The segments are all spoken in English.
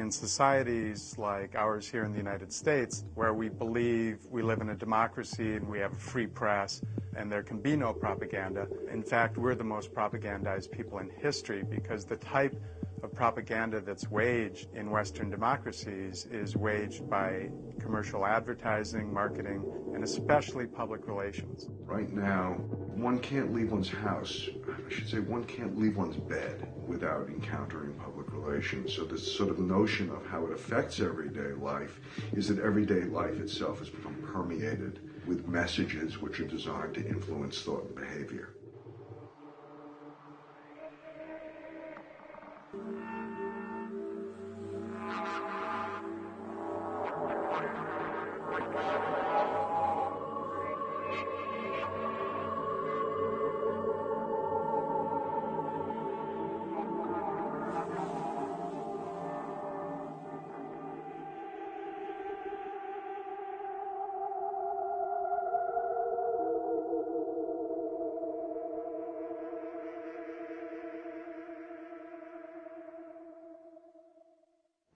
in societies like ours here in the United States, where we believe we live in a democracy and we have a free press and there can be no propaganda. In fact, we're the most propagandized people in history because the type of propaganda that's waged in Western democracies is waged by commercial advertising, marketing, and especially public relations. Right now, one can't leave one's house, I should say one can't leave one's bed without encountering public relations. So this sort of notion of how it affects everyday life is that everyday life itself has become permeated with messages which are designed to influence thought and behavior.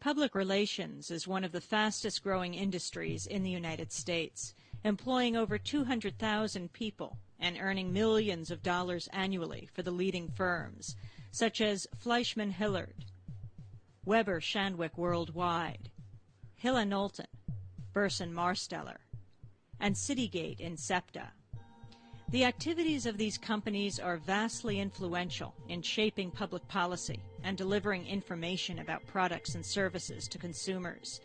Public relations is one of the fastest growing industries in the United States, employing over 200,000 people and earning millions of dollars annually for the leading firms, such as Fleischman Hillard, Weber Shandwick Worldwide, Hilla Knowlton, Burson Marsteller, and Citygate in SEPTA. The activities of these companies are vastly influential in shaping public policy and delivering information about products and services to consumers.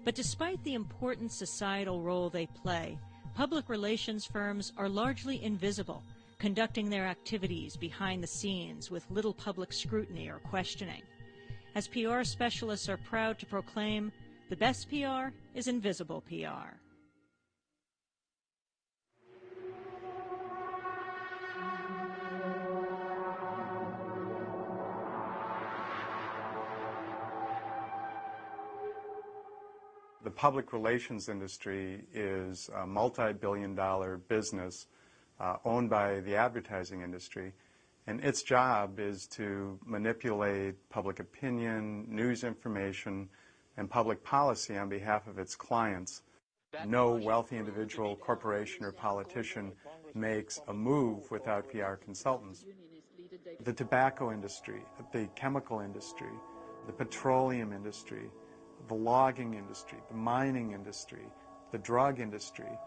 But despite the important societal role they play, public relations firms are largely invisible, conducting their activities behind the scenes with little public scrutiny or questioning. As PR specialists are proud to proclaim, the best PR is invisible PR. The public relations industry is a multi-billion-dollar business owned by the advertising industry, and its job is to manipulate public opinion, news information, and public policy on behalf of its clients. No wealthy individual, corporation, or politician makes a move without PR consultants. The tobacco industry, the chemical industry, the petroleum industry, the logging industry, the mining industry, the drug industry.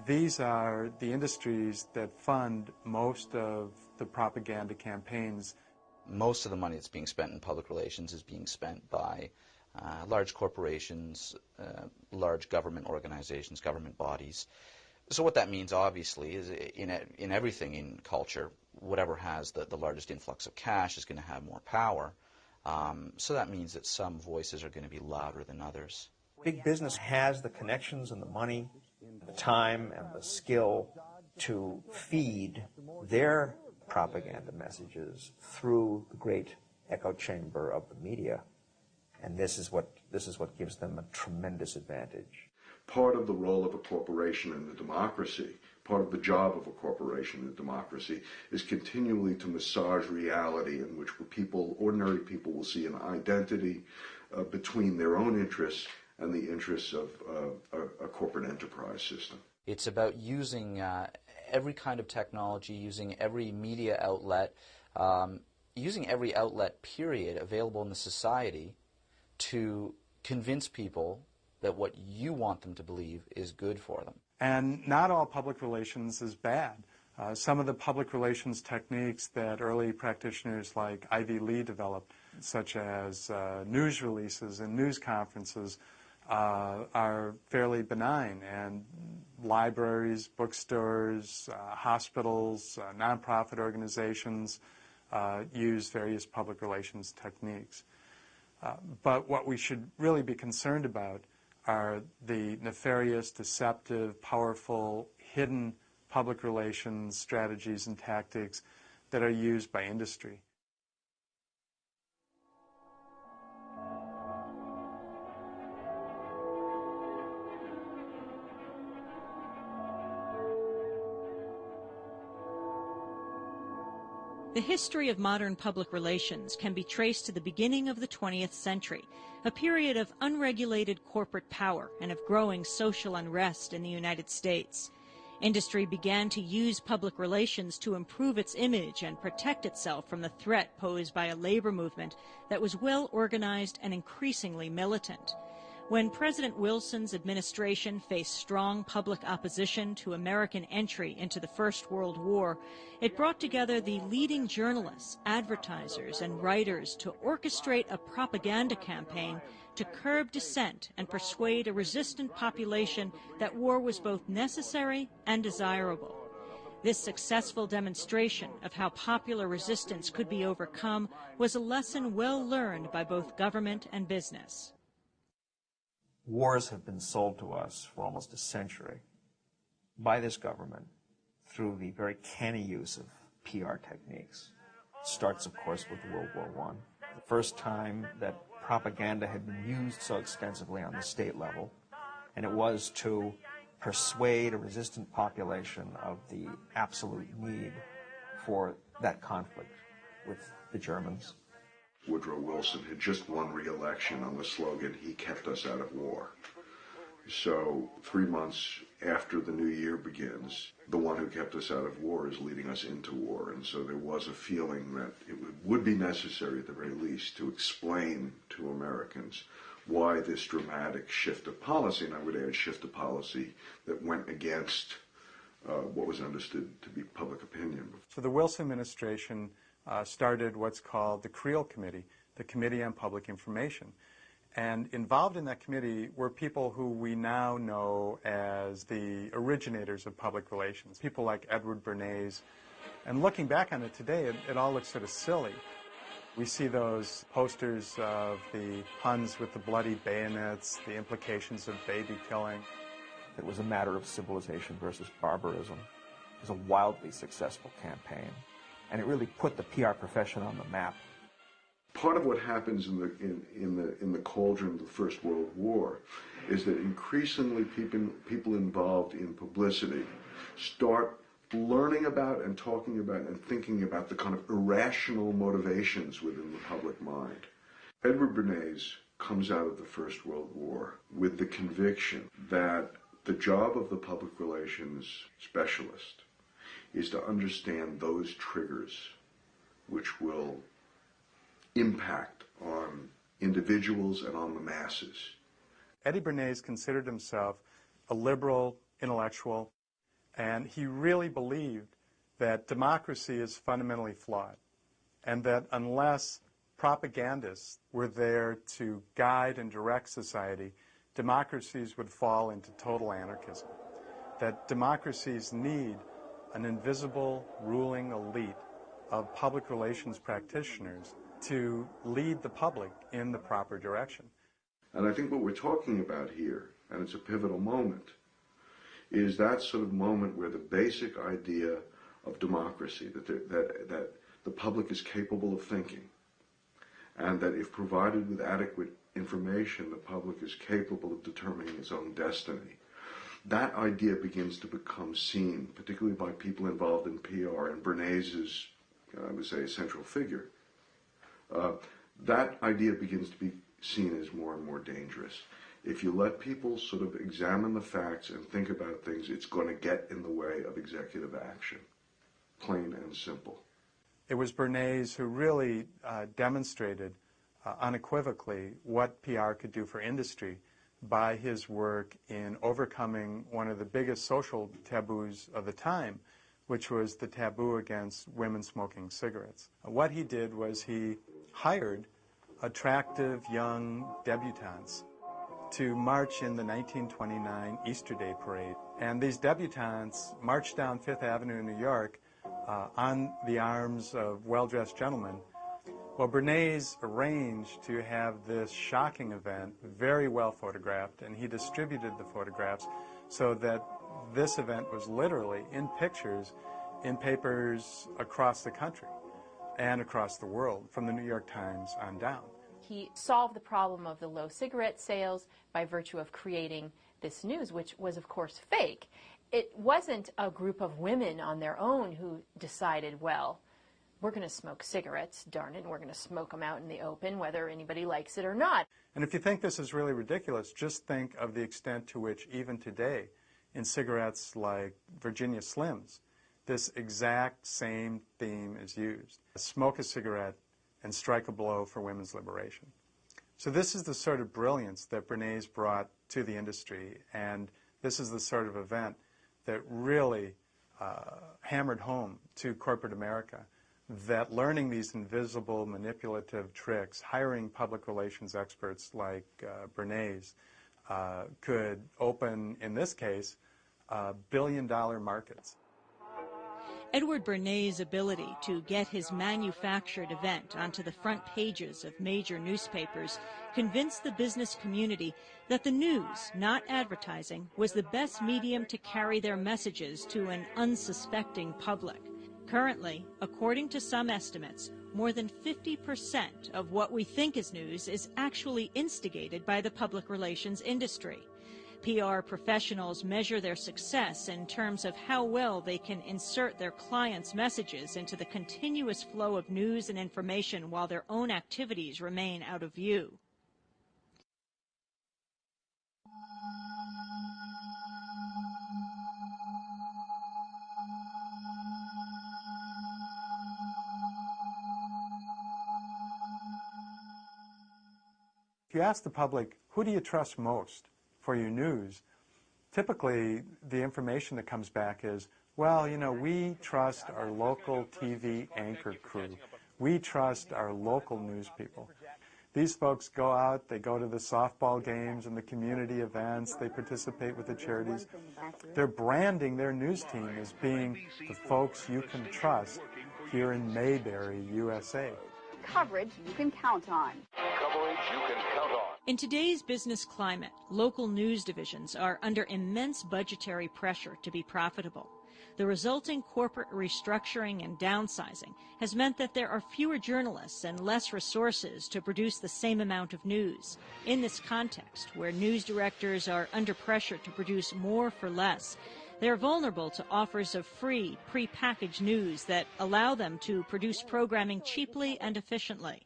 These are the industries that fund most of the propaganda campaigns. Most of the money that's being spent in public relations is being spent by large corporations, large government organizations, government bodies. So what that means, obviously, is in everything in culture, whatever has the largest influx of cash is going to have more power. So that means that some voices are going to be louder than others. Big business has the connections and the money, the time and the skill to feed their propaganda messages through the great echo chamber of the media. And this is what gives them a tremendous advantage. Part of the role of a corporation in a democracy, part of the job of a corporation in a democracy, is continually to massage reality in which ordinary people will see an identity between their own interests and the interests of a corporate enterprise system. It's about using every kind of technology, using every media outlet, using every outlet, period, available in the society to convince people that what you want them to believe is good for them. And not all public relations is bad. Some of the public relations techniques that early practitioners like Ivy Lee developed, such as news releases and news conferences, are fairly benign. And libraries, bookstores, hospitals, nonprofit organizations use various public relations techniques. But what we should really be concerned about are the nefarious, deceptive, powerful, hidden public relations strategies and tactics that are used by industry. The history of modern public relations can be traced to the beginning of the 20th century, a period of unregulated corporate power and of growing social unrest in the United States. Industry began to use public relations to improve its image and protect itself from the threat posed by a labor movement that was well organized and increasingly militant. When President Wilson's administration faced strong public opposition to American entry into the First World War, it brought together the leading journalists, advertisers, and writers to orchestrate a propaganda campaign to curb dissent and persuade a resistant population that war was both necessary and desirable. This successful demonstration of how popular resistance could be overcome was a lesson well learned by both government and business. Wars have been sold to us for almost a century by this government through the very canny use of PR techniques. It starts, of course, with World War I. The first time that propaganda had been used so extensively on the state level, and it was to persuade a resistant population of the absolute need for that conflict with the Germans. Woodrow Wilson had just won re-election on the slogan, "He kept us out of war." So 3 months after the new year begins, the one who kept us out of war is leading us into war. And so there was a feeling that it would be necessary, at the very least, to explain to Americans why this dramatic shift of policy, and I would add shift of policy that went against what was understood to be public opinion. So the Wilson administration started what's called the Creel Committee, the Committee on Public Information. And involved in that committee were people who we now know as the originators of public relations, people like Edward Bernays. And looking back on it today, it all looks sort of silly. We see those posters of the Huns with the bloody bayonets, the implications of baby killing. It was a matter of civilization versus barbarism. It was a wildly successful campaign, and it really put the PR profession on the map. Part of what happens in the cauldron of the First World War is that increasingly people involved in publicity start learning about and talking about and thinking about the kind of irrational motivations within the public mind. Edward Bernays comes out of the First World War with the conviction that the job of the public relations specialist is to understand those triggers which will impact on individuals and on the masses. Eddie Bernays considered himself a liberal intellectual, and he really believed that democracy is fundamentally flawed, and that unless propagandists were there to guide and direct society, democracies would fall into total anarchism. That democracies need an invisible ruling elite of public relations practitioners to lead the public in the proper direction. And I think what we're talking about here, and it's a pivotal moment, is that sort of moment where the basic idea of democracy, that the public is capable of thinking, and that if provided with adequate information, the public is capable of determining its own destiny. That idea begins to become seen, particularly by people involved in PR, and Bernays is, I would say, a central figure. That idea begins to be seen as more and more dangerous. If you let people sort of examine the facts and think about things, it's going to get in the way of executive action, plain and simple. It was Bernays who really demonstrated unequivocally what PR could do for industry by his work in overcoming one of the biggest social taboos of the time, which was the taboo against women smoking cigarettes. What he did was he hired attractive young debutantes to march in the 1929 Easter Day Parade. And these debutantes marched down Fifth Avenue in New York on the arms of well-dressed gentlemen. Well, Bernays arranged to have this shocking event very well photographed, and he distributed the photographs so that this event was literally in pictures in papers across the country and across the world, from the New York Times on down. He solved the problem of the low cigarette sales by virtue of creating this news, which was, of course, fake. It wasn't a group of women on their own who decided, well, we're going to smoke cigarettes, darn it, and we're going to smoke them out in the open, whether anybody likes it or not. And if you think this is really ridiculous, just think of the extent to which even today, in cigarettes like Virginia Slims, this exact same theme is used. Smoke a cigarette and strike a blow for women's liberation. So this is the sort of brilliance that Bernays brought to the industry, and this is the sort of event that really hammered home to corporate America that learning these invisible manipulative tricks, hiring public relations experts like Bernays, could open, in this case, billion-dollar markets. Edward Bernays' ability to get his manufactured event onto the front pages of major newspapers convinced the business community that the news, not advertising, was the best medium to carry their messages to an unsuspecting public. Currently, according to some estimates, more than 50% of what we think is news is actually instigated by the public relations industry. PR professionals measure their success in terms of how well they can insert their clients' messages into the continuous flow of news and information while their own activities remain out of view. If you ask the public, who do you trust most for your news, typically the information that comes back is, well, you know, we trust our local TV anchor crew. We trust our local news people. These folks go out, they go to the softball games and the community events, they participate with the charities. They're branding their news team as being the folks you can trust here in Mayberry, USA. Coverage you can count on. Coverage you can count on. In today's business climate, local news divisions are under immense budgetary pressure to be profitable. The resulting corporate restructuring and downsizing has meant that there are fewer journalists and less resources to produce the same amount of news. In this context, where news directors are under pressure to produce more for less, they are vulnerable to offers of free, pre-packaged news that allow them to produce programming cheaply and efficiently.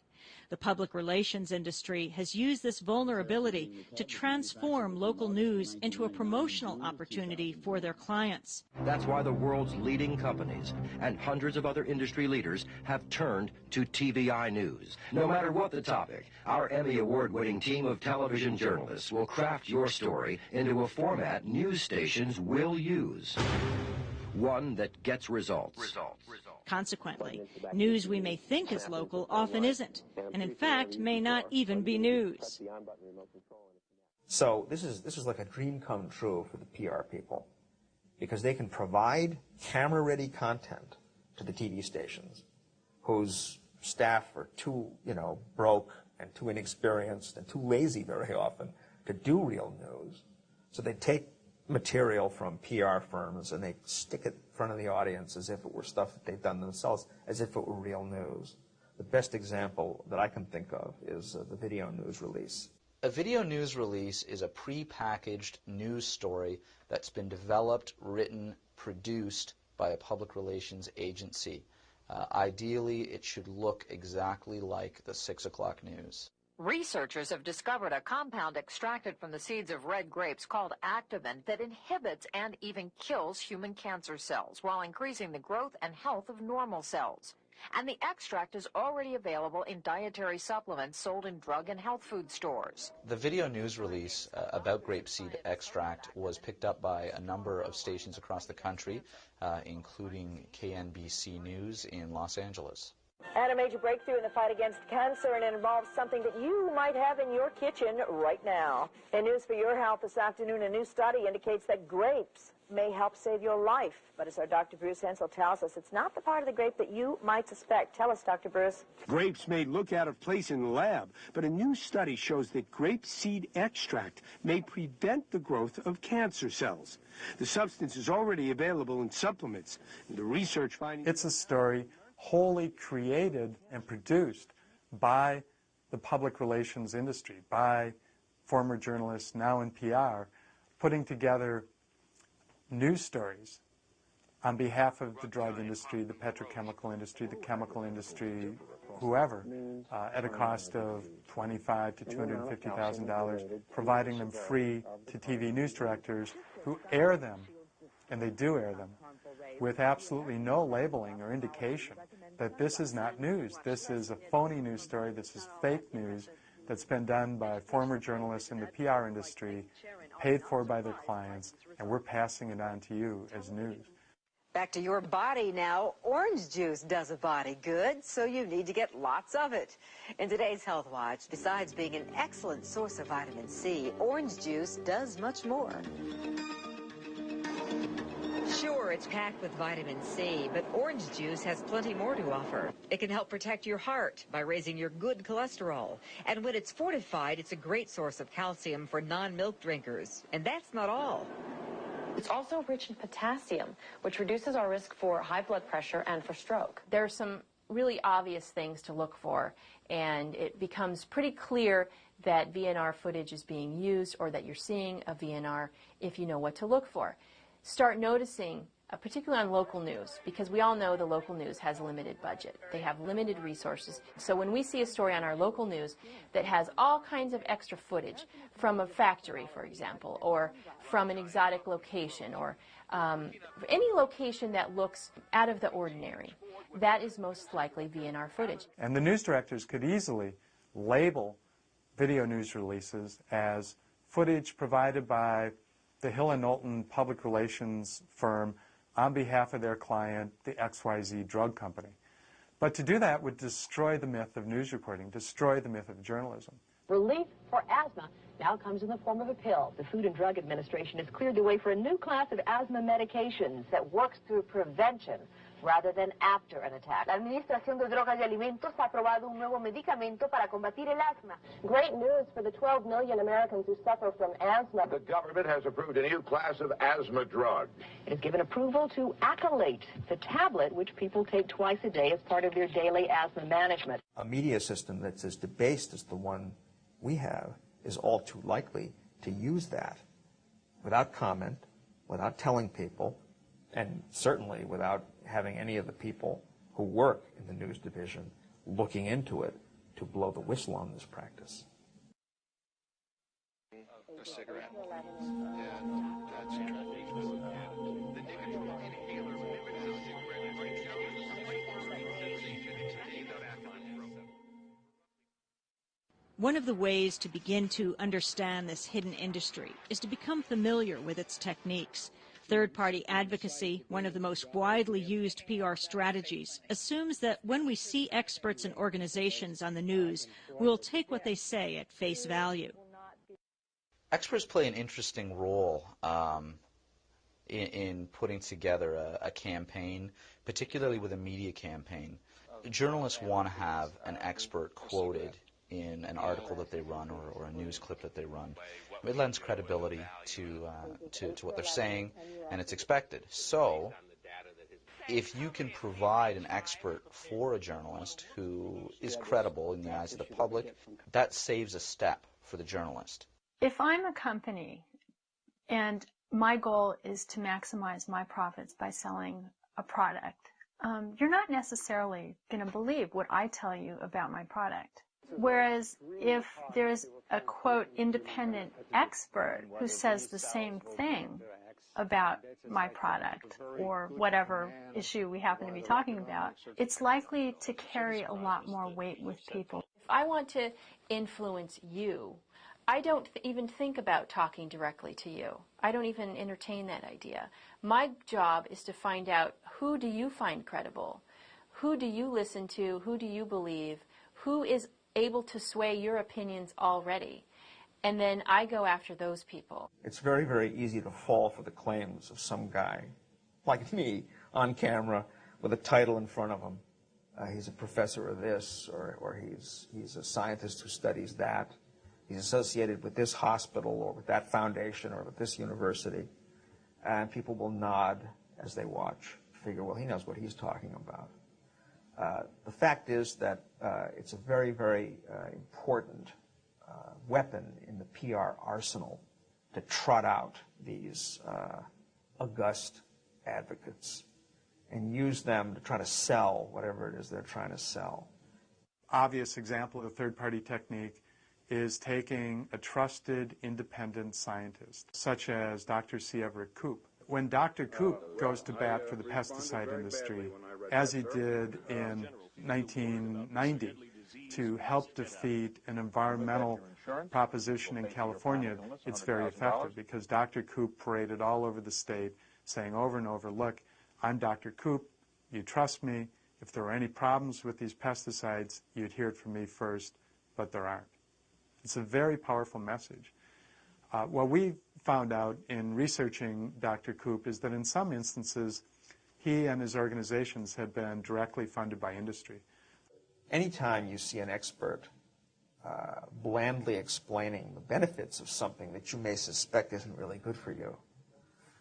The public relations industry has used this vulnerability to transform local news into a promotional opportunity for their clients. That's why the world's leading companies and hundreds of other industry leaders have turned to TVI News. No matter what the topic, our Emmy Award-winning team of television journalists will craft your story into a format news stations will use. One that gets results. Consequently, news we may think is local often isn't, and in fact may not even be news. So this is like a dream come true for the PR people, because they can provide camera-ready content to the TV stations, whose staff are too, broke and too inexperienced and too lazy very often to do real news. So they take material from PR firms and they stick it in front of the audience as if it were stuff that they've done themselves, as if it were real news. The best example that I can think of is the video news release. A video news release is a pre-packaged news story that's been developed, written, produced by a public relations agency. Ideally, it should look exactly like the 6 o'clock news. Researchers have discovered a compound extracted from the seeds of red grapes called activin that inhibits and even kills human cancer cells while increasing the growth and health of normal cells. And the extract is already available in dietary supplements sold in drug and health food stores. The video news release about grapeseed extract was picked up by a number of stations across the country, including KNBC News in Los Angeles. And a major breakthrough in the fight against cancer, and it involves something that you might have in your kitchen right now. In News for Your Health this afternoon, a new study indicates that grapes may help save your life. But as our Dr. Bruce Hensel tells us, it's not the part of the grape that you might suspect. Tell us, Dr. Bruce. Grapes may look out of place in the lab, but a new study shows that grape seed extract may prevent the growth of cancer cells. The substance is already available in supplements. The research findings... It's a story wholly created and produced by the public relations industry, by former journalists now in PR, putting together news stories on behalf of the drug industry, the petrochemical industry, the chemical industry, whoever, at a cost of $25,000 to $250,000, providing them free to TV news directors who air them, and they do air them, with absolutely no labeling or indication that this is not news. This is a phony news story. This is fake news that's been done by former journalists in the PR industry, paid for by their clients, and we're passing it on to you as news. Back to your body now. Orange juice does a body good, so you need to get lots of it. In today's Health Watch, besides being an excellent source of vitamin C, orange juice does much more. Sure, it's packed with vitamin C, but orange juice has plenty more to offer. It can help protect your heart by raising your good cholesterol. And when it's fortified, it's a great source of calcium for non-milk drinkers. And that's not all. It's also rich in potassium, which reduces our risk for high blood pressure and for stroke. There are some really obvious things to look for, and it becomes pretty clear that VNR footage is being used or that you're seeing a VNR if you know what to look for. Start noticing, particularly on local news, because we all know the local news has a limited budget. They have limited resources. So when we see a story on our local news that has all kinds of extra footage from a factory, for example, or from an exotic location, or any location that looks out of the ordinary, that is most likely VNR footage. And the news directors could easily label video news releases as footage provided by the Hill & Knowlton public relations firm on behalf of their client, the XYZ drug company. But to do that would destroy the myth of news reporting, destroy the myth of journalism. Relief for asthma now comes in the form of a pill. The Food and Drug Administration has cleared the way for a new class of asthma medications that works through prevention rather than after an attack. La Administración de Drogas y Alimentos ha aprobado un nuevo medicamento para combatir el asma. Great news for the 12 million Americans who suffer from asthma. The government has approved a new class of asthma drug. It has given approval to Accolate, the tablet which people take twice a day as part of their daily asthma management. A media system that's as debased as the one we have is all too likely to use that without comment, without telling people, and certainly without having any of the people who work in the news division looking into it to blow the whistle on this practice. A cigarette. Yeah, that's attractive. The nicotine inhaler. One of the ways to begin to understand this hidden industry is to become familiar with its techniques. Third-party advocacy, one of the most widely used PR strategies, assumes that when we see experts and organizations on the news, we'll take what they say at face value. Experts play an interesting role in putting together a campaign, particularly with a media campaign. Journalists want to have an expert quoted in an article that they run or a news clip that they run. It lends credibility to what they're saying, and it's expected. So if you can provide an expert for a journalist who is credible in the eyes of the public, that saves a step for the journalist. If I'm a company and my goal is to maximize my profits by selling a product, you're not necessarily going to believe what I tell you about my product. Whereas if there's a, quote, independent expert who says the same thing about my product or whatever issue we happen to be talking about, it's likely to carry a lot more weight with people. If I want to influence you, I don't even think about talking directly to you. I don't even entertain that idea. My job is to find out, who do you find credible? Who do you listen to? Who do you believe? Who is able to sway your opinions already? And then I go after those people. It's very, very easy to fall for the claims of some guy like me on camera with a title in front of him. He's a professor of this, or he's a scientist who studies that. He's associated with this hospital or with that foundation or with this university. And people will nod as they watch, figure, well, he knows what he's talking about. The fact is that it's a very, very important weapon in the PR arsenal to trot out these august advocates and use them to try to sell whatever it is they're trying to sell. Obvious example of a third-party technique is taking a trusted independent scientist, such as Dr. C. Everett Koop. When Dr. Koop goes to bat for the pesticide industry, as he did in 1990, to help defeat an environmental proposition in California, it's very effective because Dr. Koop paraded all over the state saying over and over, look, I'm Dr. Koop, you trust me, if there are any problems with these pesticides, you'd hear it from me first, but there aren't. It's a very powerful message. What we found out in researching Dr. Koop is that in some instances, he and his organizations had been directly funded by industry. Anytime you see an expert blandly explaining the benefits of something that you may suspect isn't really good for you,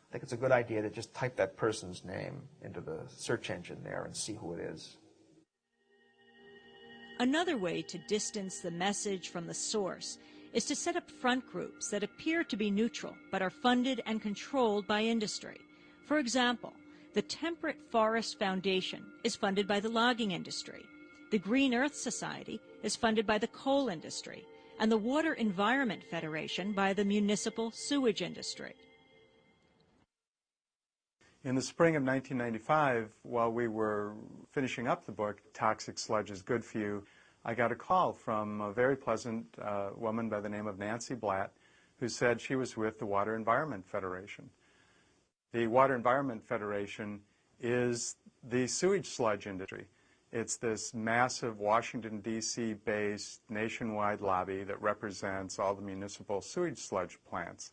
I think it's a good idea to just type that person's name into the search engine there and see who it is. Another way to distance the message from the source is to set up front groups that appear to be neutral but are funded and controlled by industry. For example, the Temperate Forest Foundation is funded by the logging industry. The Green Earth Society is funded by the coal industry, and the Water Environment Federation by the municipal sewage industry. In the spring of 1995, while we were finishing up the book, Toxic Sludge is Good for You, I got a call from a very pleasant woman by the name of Nancy Blatt, who said she was with the Water Environment Federation. The Water Environment Federation is the sewage sludge industry. It's this massive Washington, D.C. based nationwide lobby that represents all the municipal sewage sludge plants.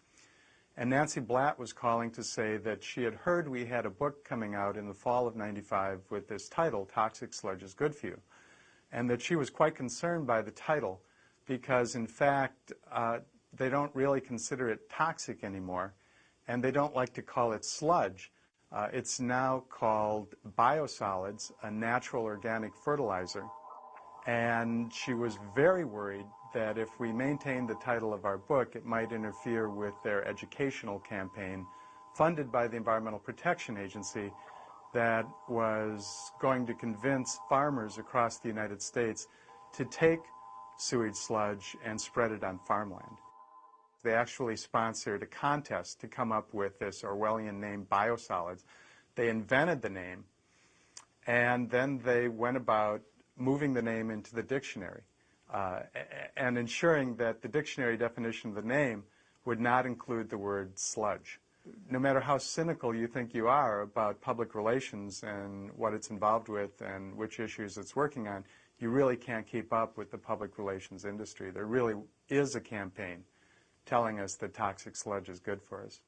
And Nancy Blatt was calling to say that she had heard we had a book coming out in the fall of '95 with this title, Toxic Sludge is Good for You, and that she was quite concerned by the title because, in fact, they don't really consider it toxic anymore, and they don't like to call it sludge. It's now called biosolids, a natural organic fertilizer, and she was very worried that if we maintained the title of our book, it might interfere with their educational campaign funded by the Environmental Protection Agency that was going to convince farmers across the United States to take sewage sludge and spread it on farmland. They actually sponsored a contest to come up with this Orwellian name, biosolids. They invented the name, and then they went about moving the name into the dictionary and ensuring that the dictionary definition of the name would not include the word sludge. No matter how cynical you think you are about public relations and what it's involved with and which issues it's working on, you really can't keep up with the public relations industry. There really is a campaign telling us that toxic sludge is good for us.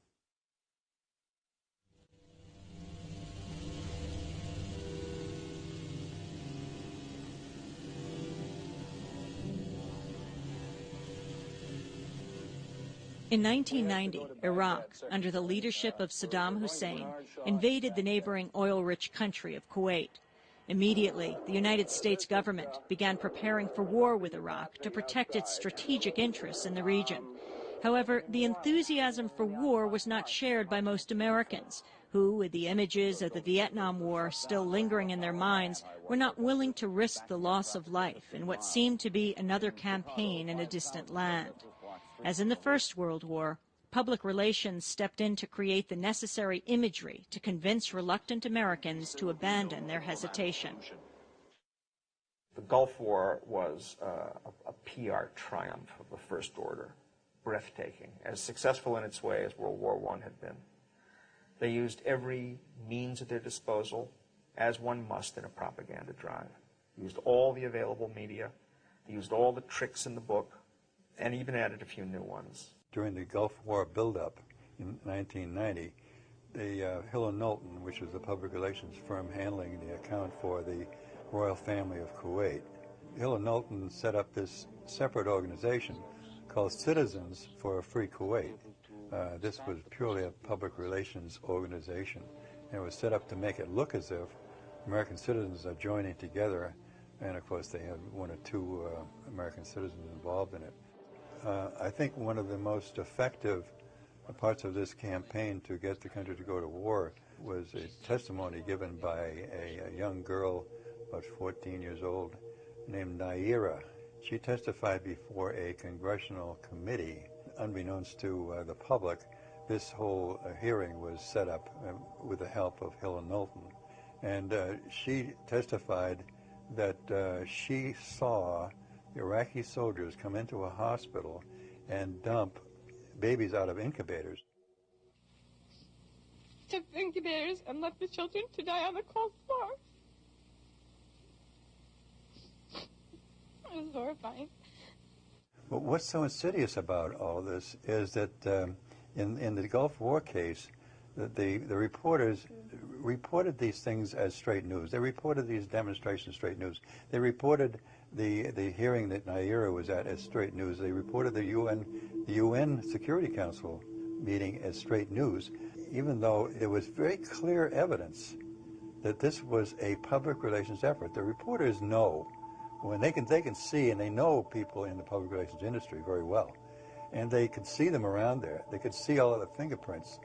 In 1990, Iraq, under the leadership of Saddam Hussein, invaded the neighboring oil-rich country of Kuwait. Immediately, the United States government began preparing for war with Iraq to protect its strategic interests in the region. However, the enthusiasm for war was not shared by most Americans, who, with the images of the Vietnam War still lingering in their minds, were not willing to risk the loss of life in what seemed to be another campaign in a distant land. As in the First World War, public relations stepped in to create the necessary imagery to convince reluctant Americans to abandon their hesitation. The Gulf War was a PR triumph of the first order, breathtaking, as successful in its way as World War I had been. They used every means at their disposal, as one must in a propaganda drive. They used all the available media, they used all the tricks in the book, and even added a few new ones. During the Gulf War buildup in 1990, the Hill & Knowlton, which was the public relations firm handling the account for the royal family of Kuwait, Hill & Knowlton set up this separate organization called Citizens for a Free Kuwait. This was purely a public relations organization, and it was set up to make it look as if American citizens are joining together, and of course they had one or two American citizens involved in it. I think one of the most effective parts of this campaign to get the country to go to war was a testimony given by a young girl, about 14 years old, named Naira. She testified before a congressional committee. Unbeknownst to the public, this whole hearing was set up with the help of Hill and Knowlton. And she testified that she saw Iraqi soldiers come into a hospital and dump babies out of incubators. Took the incubators and left the children to die on the cold floor. It was horrifying. But what's so insidious about all of this is that in the Gulf War case, the reporters reported these things as straight news. They reported these demonstrations straight news. They reported the hearing that Naira was at as straight news. They reported the UN Security Council meeting as straight news, even though there was very clear evidence that this was a public relations effort. The reporters know, when they can see, and they know people in the public relations industry very well, and they could see them around there. They could see all of the fingerprints.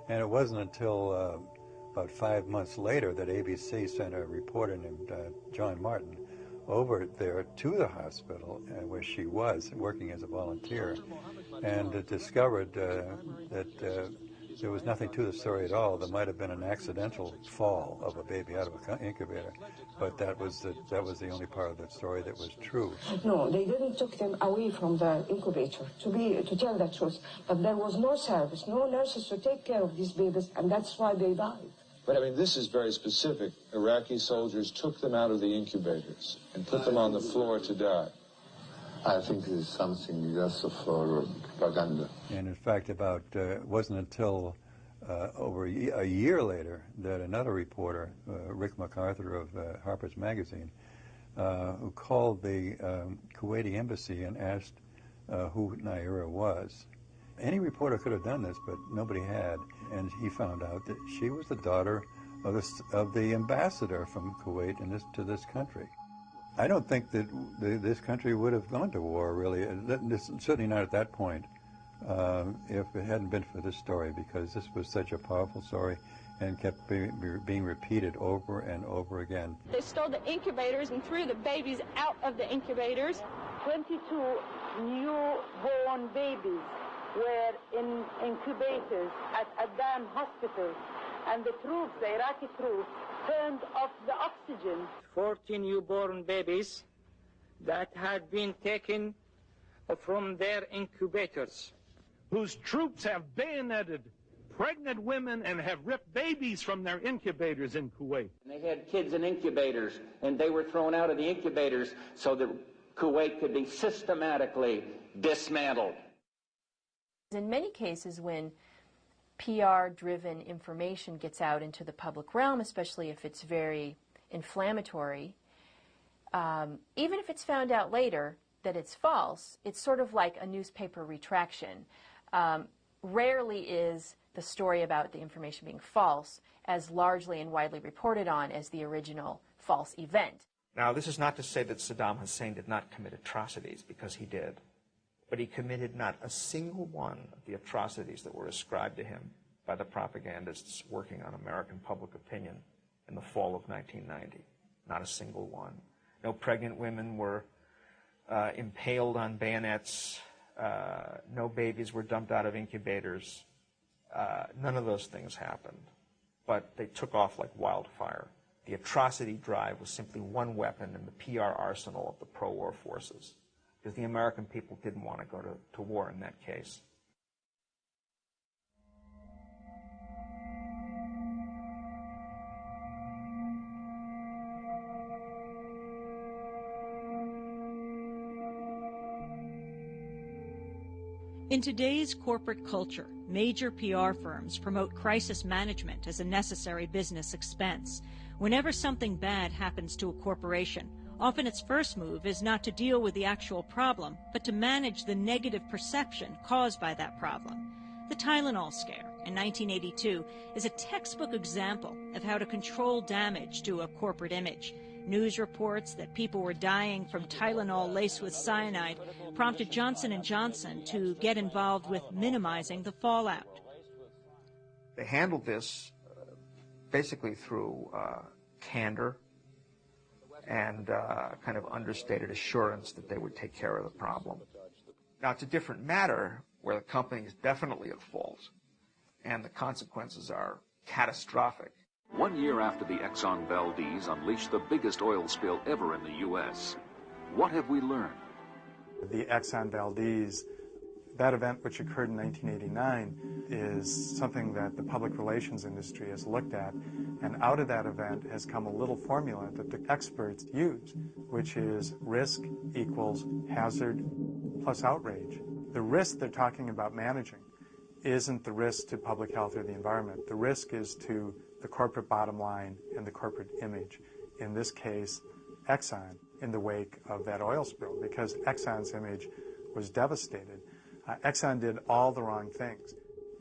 And it wasn't until about 5 months later that ABC sent a reporter named John Martin over there to the hospital where she was working as a volunteer, and discovered that there was nothing to the story at all. There might have been an accidental fall of a baby out of an incubator, but that was the only part of the story that was true. No, they didn't take them away from the incubator, to tell the truth. But there was no service, no nurses to take care of these babies, and that's why they died. But I mean, this is very specific. Iraqi soldiers took them out of the incubators and put them on the floor to die. I think this is something just for propaganda. And in fact, it wasn't until over a year later that another reporter, Rick MacArthur of Harper's Magazine, who called the Kuwaiti embassy and asked who Naira was. Any reporter could have done this, but nobody had. And he found out that she was the daughter of the ambassador from Kuwait to this country. I don't think that this country would have gone to war, really, certainly not at that point, if it hadn't been for this story, because this was such a powerful story and kept being repeated over and over again. They stole the incubators and threw the babies out of the incubators. 22 newborn babies were in incubators at Adan Hospital, and the troops, the Iraqi troops, turned off the oxygen. 40 newborn babies that had been taken from their incubators. Whose troops have bayoneted pregnant women and have ripped babies from their incubators in Kuwait. They had kids in incubators, and they were thrown out of the incubators so that Kuwait could be systematically dismantled. In many cases, when PR-driven information gets out into the public realm, especially if it's very inflammatory, even if it's found out later that it's false, it's sort of like a newspaper retraction. Rarely is the story about the information being false as largely and widely reported on as the original false event. Now, this is not to say that Saddam Hussein did not commit atrocities, because he did. But he committed not a single one of the atrocities that were ascribed to him by the propagandists working on American public opinion in the fall of 1990. Not a single one. No pregnant women were impaled on bayonets. No babies were dumped out of incubators. None of those things happened. But they took off like wildfire. The atrocity drive was simply one weapon in the PR arsenal of the pro-war forces, because the American people didn't want to go to war in that case. In today's corporate culture, major PR firms promote crisis management as a necessary business expense. Whenever something bad happens to a corporation, often its first move is not to deal with the actual problem, but to manage the negative perception caused by that problem. The Tylenol scare in 1982 is a textbook example of how to control damage to a corporate image. News reports that people were dying from Tylenol laced with cyanide prompted Johnson & Johnson to get involved with minimizing the fallout. They handled this basically through candor and kind of understated assurance that they would take care of the problem. Now, it's a different matter where the company is definitely at fault and the consequences are catastrophic. 1 year after the Exxon Valdez unleashed the biggest oil spill ever in the U.S., what have we learned? The Exxon Valdez, that event which occurred in 1989, is something that the public relations industry has looked at, and out of that event has come a little formula that the experts use, which is risk equals hazard plus outrage. The risk they're talking about managing isn't the risk to public health or the environment. The risk is to the corporate bottom line and the corporate image. In this case, Exxon, in the wake of that oil spill, because Exxon's image was devastated. Exxon did all the wrong things,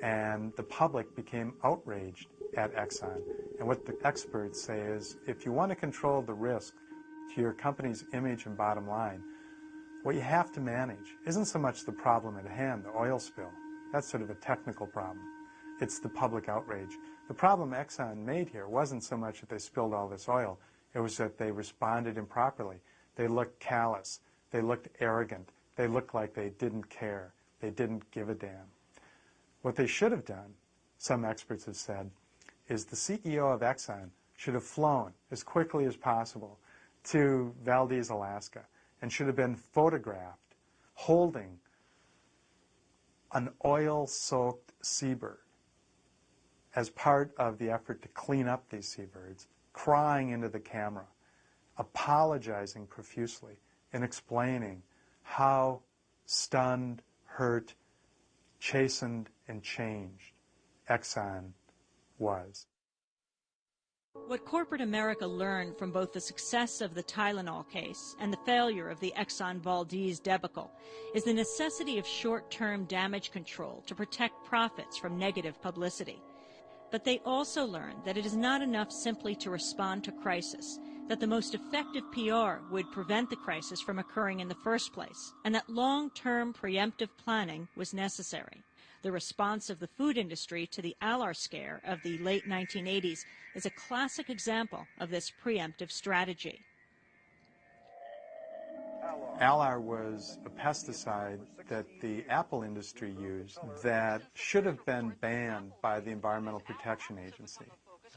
and the public became outraged at Exxon. And what the experts say is, if you want to control the risk to your company's image and bottom line, what you have to manage isn't so much the problem at hand, the oil spill. That's sort of a technical problem. It's the public outrage. The problem Exxon made here wasn't so much that they spilled all this oil, it was that they responded improperly. They looked callous. They looked arrogant. They looked like they didn't care. They didn't give a damn. What they should have done, some experts have said, is the CEO of Exxon should have flown as quickly as possible to Valdez, Alaska, and should have been photographed holding an oil-soaked seabird as part of the effort to clean up these seabirds, crying into the camera, apologizing profusely, and explaining how stunned, hurt, chastened, and changed Exxon was. What corporate America learned from both the success of the Tylenol case and the failure of the Exxon Valdez debacle is the necessity of short-term damage control to protect profits from negative publicity. But they also learned that it is not enough simply to respond to crisis, that the most effective PR would prevent the crisis from occurring in the first place, and that long-term preemptive planning was necessary. The response of the food industry to the Alar scare of the late 1980s is a classic example of this preemptive strategy. Alar was a pesticide that the apple industry used that should have been banned by the Environmental Protection Agency,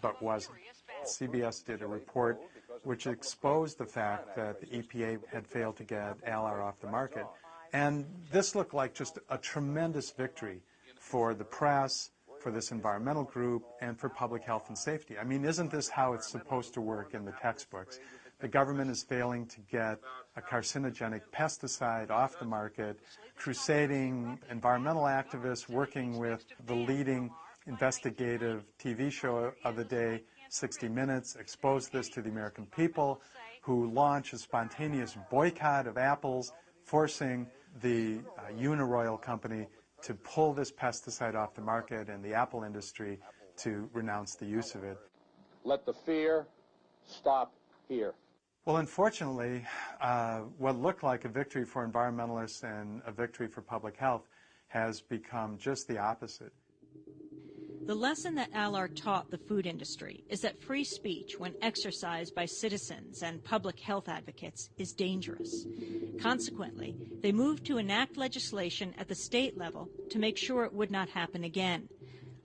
but wasn't. CBS did a report which exposed the fact that the EPA had failed to get Alar off the market. And this looked like just a tremendous victory for the press, for this environmental group, and for public health and safety. I mean, isn't this how it's supposed to work in the textbooks? The government is failing to get a carcinogenic pesticide off the market, crusading environmental activists working with the leading investigative TV show of the day, 60 Minutes, exposed this to the American people, who launched a spontaneous boycott of apples, forcing the Uniroyal company to pull this pesticide off the market and the apple industry to renounce the use of it. Let the fear stop here. Well, unfortunately, what looked like a victory for environmentalists and a victory for public health has become just the opposite. The lesson that Alar taught the food industry is that free speech, when exercised by citizens and public health advocates, is dangerous. Consequently, they moved to enact legislation at the state level to make sure it would not happen again.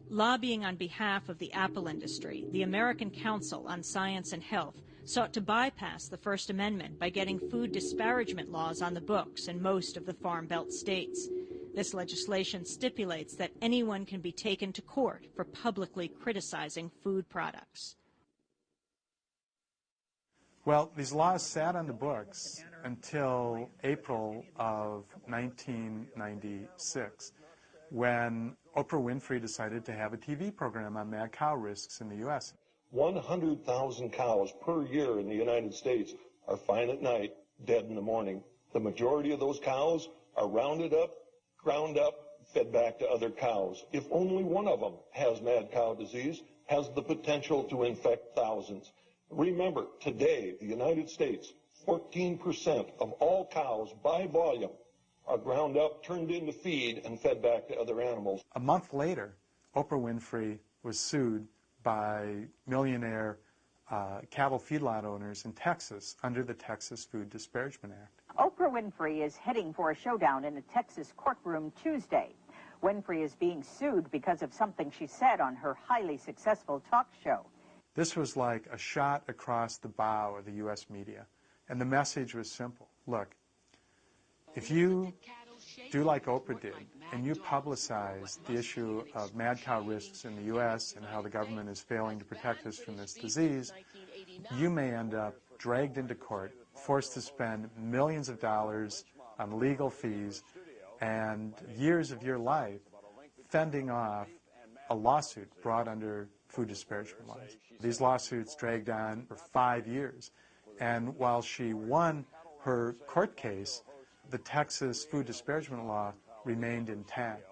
Lobbying on behalf of the apple industry, the American Council on Science and Health sought to bypass the First Amendment by getting food disparagement laws on the books in most of the Farm Belt states. This legislation stipulates that anyone can be taken to court for publicly criticizing food products. Well, these laws sat on the books until April of 1996, when Oprah Winfrey decided to have a TV program on mad cow risks in the U.S. 100,000 cows per year in the United States are fine at night, dead in the morning. The majority of those cows are rounded up, ground up, fed back to other cows. If only one of them has mad cow disease, has the potential to infect thousands. Remember, today, the United States, 14% of all cows by volume are ground up, turned into feed, and fed back to other animals. A month later, Oprah Winfrey was sued by millionaire cattle feedlot owners in Texas under the Texas Food Disparagement Act. Oprah Winfrey is heading for a showdown in a Texas courtroom Tuesday. Winfrey is being sued because of something she said on her highly successful talk show. This was like a shot across the bow of the U.S. media, and the message was simple. Look, if you do like Oprah did, and you publicize the issue of mad cow risks in the U.S. and how the government is failing to protect us from this disease, you may end up dragged into court, forced to spend millions of dollars on legal fees and years of your life fending off a lawsuit brought under food disparagement laws. These lawsuits dragged on for 5 years, and while she won her court case, the Texas food disparagement law remained intact.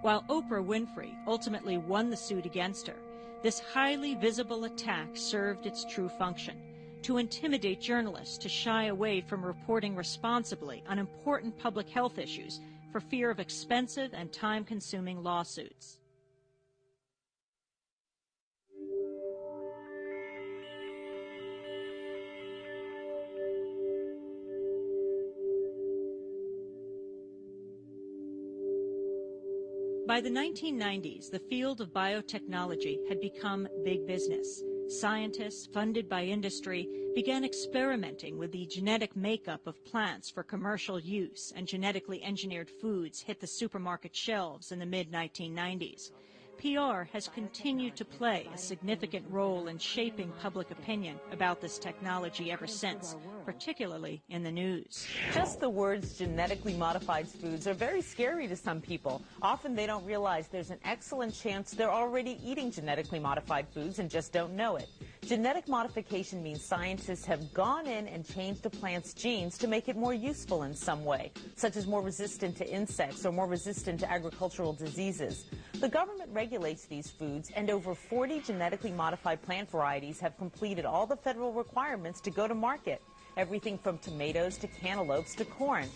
While Oprah Winfrey ultimately won the suit against her, this highly visible attack served its true function: to intimidate journalists to shy away from reporting responsibly on important public health issues for fear of expensive and time-consuming lawsuits. By the 1990s, the field of biotechnology had become big business. Scientists, funded by industry, began experimenting with the genetic makeup of plants for commercial use, and genetically engineered foods hit the supermarket shelves in the mid-1990s. PR has continued to play a significant role in shaping public opinion about this technology ever since, particularly in the news. Just the words genetically modified foods are very scary to some people. Often they don't realize there's an excellent chance they're already eating genetically modified foods and just don't know it. Genetic modification means scientists have gone in and changed a plant's genes to make it more useful in some way, such as more resistant to insects or more resistant to agricultural diseases. The government regulates these foods, and over 40 genetically modified plant varieties have completed all the federal requirements to go to market. Everything from tomatoes to cantaloupes to corn.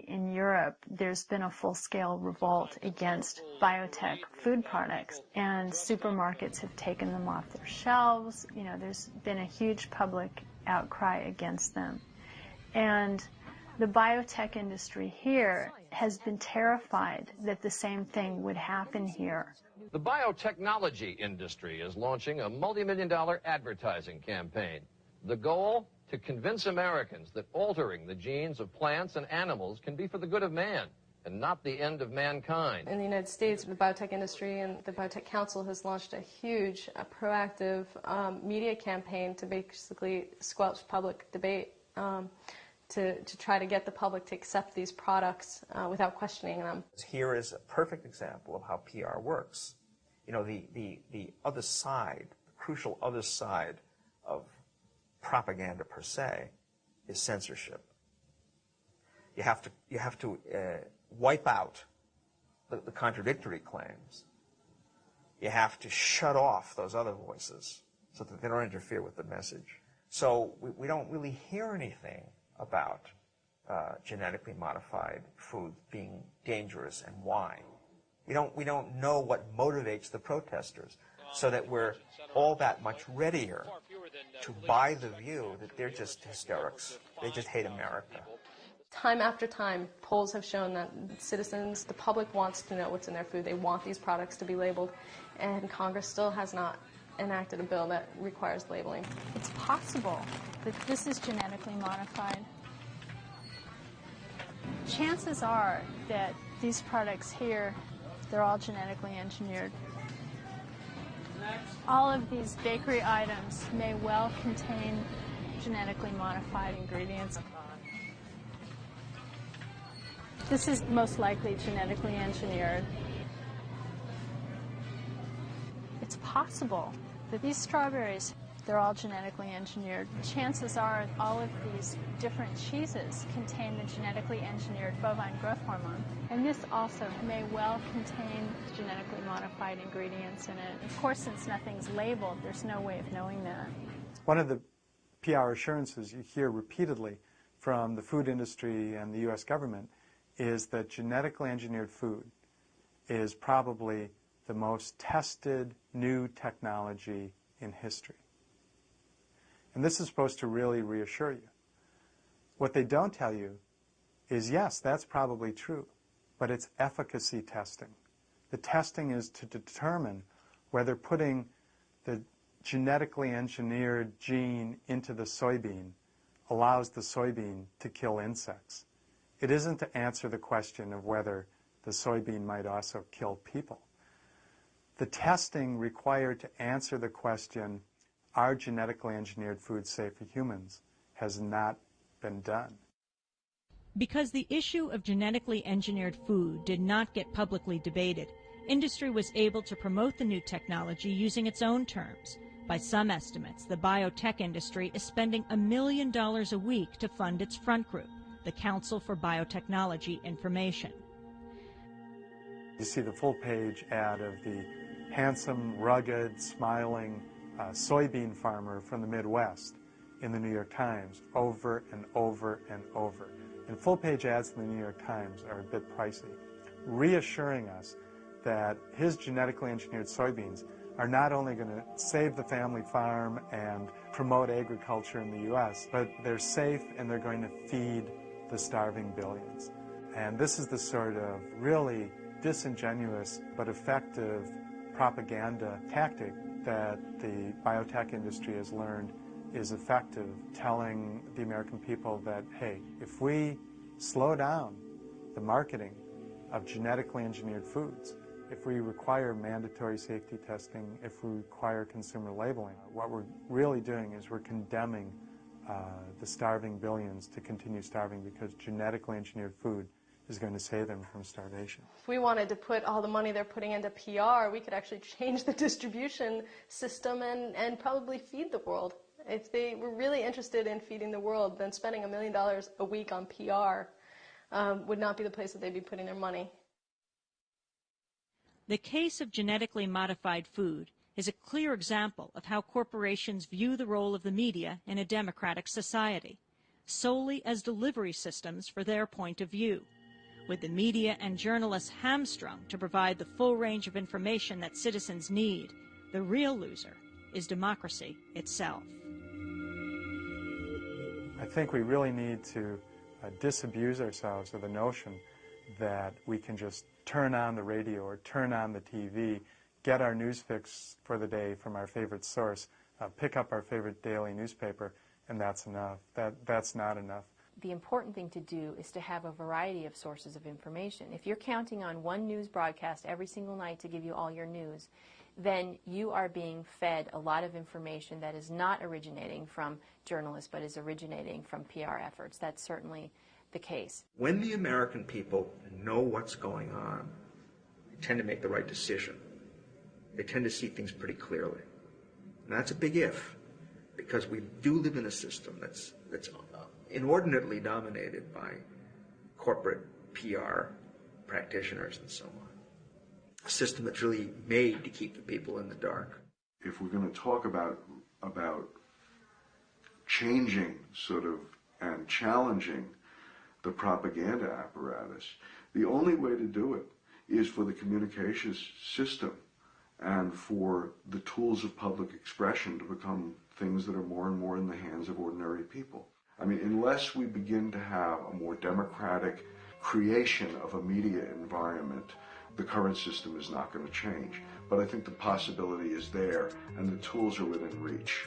In Europe, there's been a full-scale revolt against biotech food products, and supermarkets have taken them off their shelves. You know, there's been a huge public outcry against them. And the biotech industry here has been terrified that the same thing would happen here. The biotechnology industry is launching a multi-million-dollar advertising campaign. The goal? To convince Americans that altering the genes of plants and animals can be for the good of man and not the end of mankind. In the United States, the biotech industry and the Biotech Council has launched a huge, proactive media campaign to basically squelch public debate, to try to get the public to accept these products without questioning them. Here is a perfect example of how PR works. You know, the other side, the crucial other side of propaganda per se is censorship. You have to wipe out the contradictory claims. You have to shut off those other voices so that they don't interfere with the message. So we don't really hear anything about genetically modified food being dangerous and why. We don't know what motivates the protesters, so that we're all that much readier to buy the view that they're just hysterics. They just hate America. Time after time, polls have shown that citizens, the public wants to know what's in their food. They want these products to be labeled, and Congress still has not enacted a bill that requires labeling. It's possible that this is genetically modified. Chances are that these products here, they're all genetically engineered. All of these bakery items may well contain genetically modified ingredients. This is most likely genetically engineered. It's possible that these strawberries, they're all genetically engineered. Chances are all of these different cheeses contain the genetically engineered bovine growth hormone. And this also may well contain genetically modified ingredients in it. Of course, since nothing's labeled, there's no way of knowing that. One of the PR assurances you hear repeatedly from the food industry and the U.S. government is that genetically engineered food is probably the most tested new technology in history. And this is supposed to really reassure you. What they don't tell you is, yes, that's probably true, but it's efficacy testing. The testing is to determine whether putting the genetically engineered gene into the soybean allows the soybean to kill insects. It isn't to answer the question of whether the soybean might also kill people. The testing required to answer the question, are genetically engineered foods safe for humans, has not been done. Because the issue of genetically engineered food did not get publicly debated, industry was able to promote the new technology using its own terms. By some estimates, the biotech industry is spending $1 million a week to fund its front group, the Council for Biotechnology Information. You see the full-page ad of the handsome, rugged, smiling soybean farmer from the Midwest in the New York Times over and over and over. And full-page ads in the New York Times are a bit pricey, reassuring us that his genetically engineered soybeans are not only going to save the family farm and promote agriculture in the U.S., but they're safe and they're going to feed the starving billions. And this is the sort of really disingenuous but effective propaganda tactic that the biotech industry has learned is effective, telling the American people that, hey, if we slow down the marketing of genetically engineered foods, if we require mandatory safety testing, if we require consumer labeling, what we're really doing is we're condemning the starving billions to continue starving because genetically engineered food is going to save them from starvation. If we wanted to put all the money they're putting into PR, we could actually change the distribution system and probably feed the world. If they were really interested in feeding the world, then spending $1 million a week on PR would not be the place that they'd be putting their money. The case of genetically modified food is a clear example of how corporations view the role of the media in a democratic society, solely as delivery systems for their point of view, with the media and journalists hamstrung to provide the full range of information that citizens need. The real loser is democracy itself. I think we really need to disabuse ourselves of the notion that we can just turn on the radio or turn on the TV, get our news fix for the day from our favorite source, pick up our favorite daily newspaper, and that's enough. That's not enough. The important thing to do is to have a variety of sources of information. If you're counting on one news broadcast every single night to give you all your news, then you are being fed a lot of information that is not originating from journalists but is originating from PR efforts. That's certainly the case. When the American people know what's going on, they tend to make the right decision. They tend to see things pretty clearly. And that's a big if, because we do live in a system that's inordinately dominated by corporate PR practitioners and so on. A system that's really made to keep the people in the dark. If we're going to talk about changing sort of and challenging the propaganda apparatus, the only way to do it is for the communications system and for the tools of public expression to become things that are more and more in the hands of ordinary people. I mean, unless we begin to have a more democratic creation of a media environment, the current system is not going to change. But I think the possibility is there, and the tools are within reach.